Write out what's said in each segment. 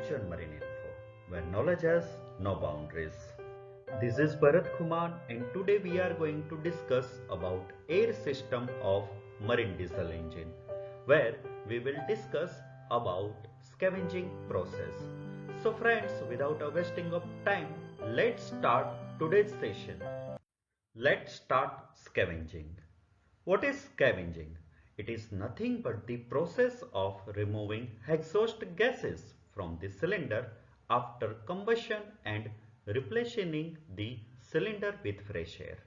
Structured Marine Info, where knowledge has no boundaries. This is Bharat Kumar, and today we are going to discuss about air system of marine diesel engine, where we will discuss about scavenging process. So friends, without a wasting of time, let's start today's session. Let's start scavenging. What is scavenging? It is nothing but the process of removing exhaust gases from the cylinder after combustion and replenishing the cylinder with fresh air.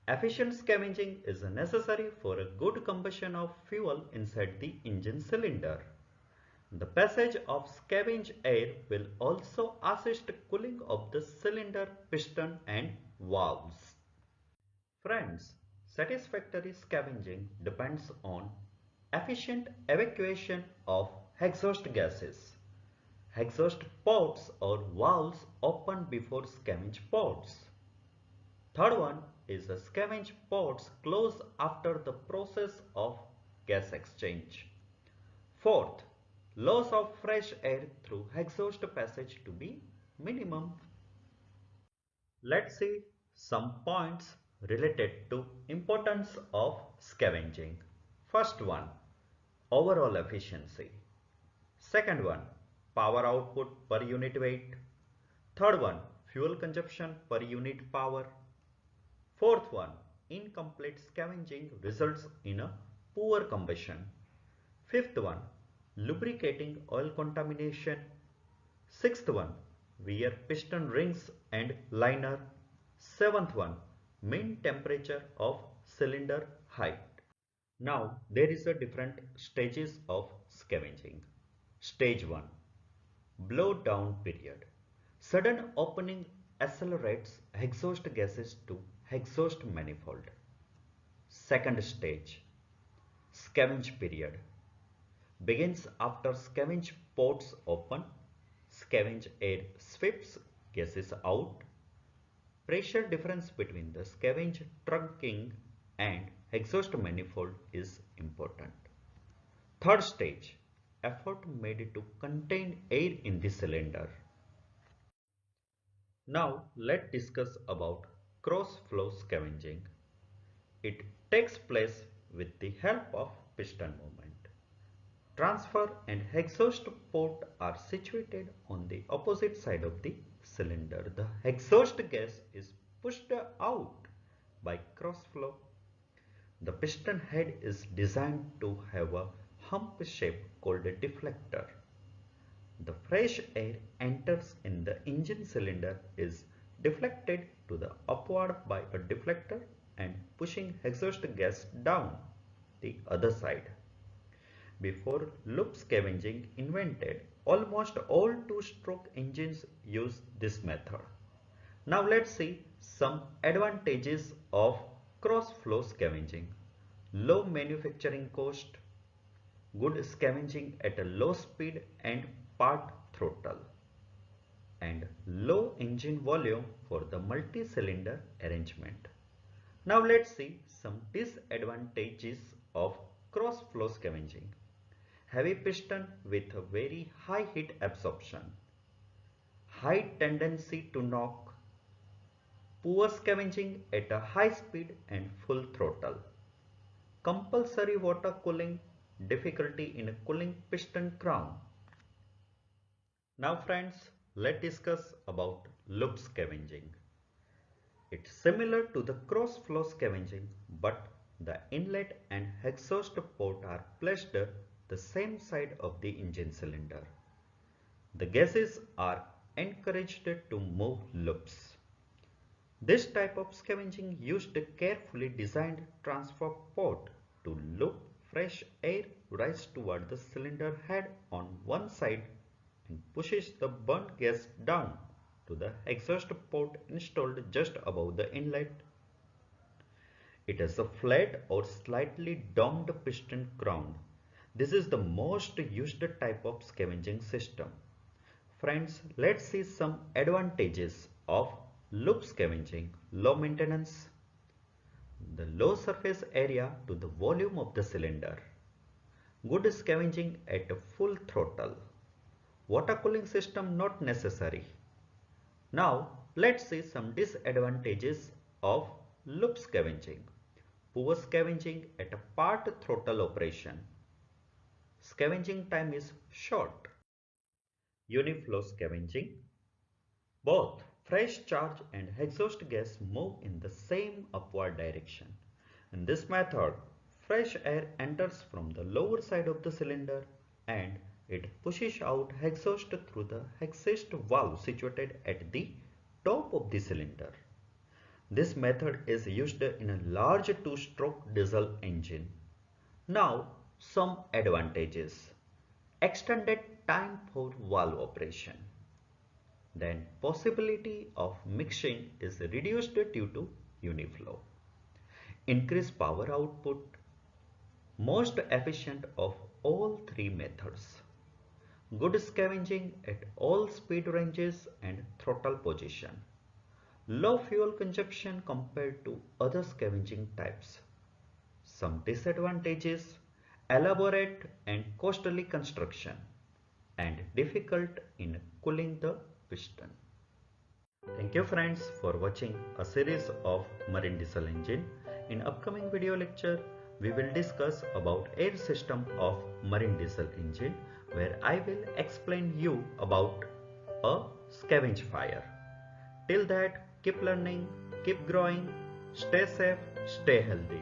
Efficient scavenging is necessary for a good combustion of fuel inside the engine cylinder. The passage of scavenged air will also assist cooling of the cylinder, piston and valves. Friends, satisfactory scavenging depends on efficient evacuation of exhaust gases. Exhaust ports or valves open before scavenge ports. Third one is the scavenge ports close after the process of gas exchange. Fourth, loss of fresh air through exhaust passage to be minimum. Let's see some points related to importance of scavenging. First one, overall efficiency. Second one, power output per unit weight. Third one, fuel consumption per unit power. Fourth one, incomplete scavenging results in a poor combustion. Fifth one, lubricating oil contamination. Sixth one, wear piston rings and liner. Seventh one, mean temperature of cylinder height. Now there is a different stages of scavenging. Stage 1, blow down period. Sudden opening accelerates exhaust gases to exhaust manifold. Second stage, scavenge period. Begins after scavenge ports open, scavenge air sweeps gases out. Pressure difference between the scavenge trunking and exhaust manifold is important. Third stage, effort made to contain air in the cylinder. Now let's discuss about cross flow scavenging. It takes place with the help of piston movement. Transfer and exhaust port are situated on the opposite side of the cylinder. The exhaust gas is pushed out by cross flow. The piston head is designed to have a hump shape called a deflector. The fresh air enters in the engine cylinder is deflected to the upward by a deflector and pushing exhaust gas down the other side. Before loop scavenging invented, almost all two-stroke engines use this method. Now let's see some advantages of cross-flow scavenging. Low manufacturing cost, good scavenging at a low speed and part throttle, and low engine volume for the multi-cylinder arrangement. Now let's see some disadvantages of cross-flow scavenging. Heavy piston with a very high heat absorption, high tendency to knock, poor scavenging at a high speed and full throttle, compulsory water cooling, difficulty in cooling piston crown. Now friends, let's discuss about loop scavenging. It's similar to the cross flow scavenging, but the inlet and exhaust port are placed the same side of the engine cylinder. The gases are encouraged to move loops. This type of scavenging used a carefully designed transfer port to loop fresh air rise toward the cylinder head on one side and pushes the burnt gas down to the exhaust port installed just above the inlet. It has a flat or slightly domed piston crown. This is the most used type of scavenging system. Friends, let's see some advantages of loop scavenging. Low maintenance, the low surface area to the volume of the cylinder, good scavenging at full throttle, Water cooling system not necessary. Now let's see some disadvantages of loop scavenging. Poor scavenging at a part throttle operation. Scavenging time is short. Uniflow scavenging. Both fresh charge and exhaust gas move in the same upward direction. In this method, fresh air enters from the lower side of the cylinder and it pushes out exhaust through the exhaust valve situated at the top of the cylinder. This method is used in a large two-stroke diesel engine. Now, some advantages. Extended time for valve operation. Then possibility of mixing is reduced due to uniflow. Increased power output. Most efficient of all three methods. Good scavenging at all speed ranges and throttle position. Low fuel consumption compared to other scavenging types. Some disadvantages: elaborate and costly construction and difficult in cooling the piston. Thank you friends for watching a series of marine diesel engine. In upcoming video lecture, we will discuss about air system of marine diesel engine, where I will explain you about a scavenge fire. Till that, keep learning, keep growing, stay safe, stay healthy.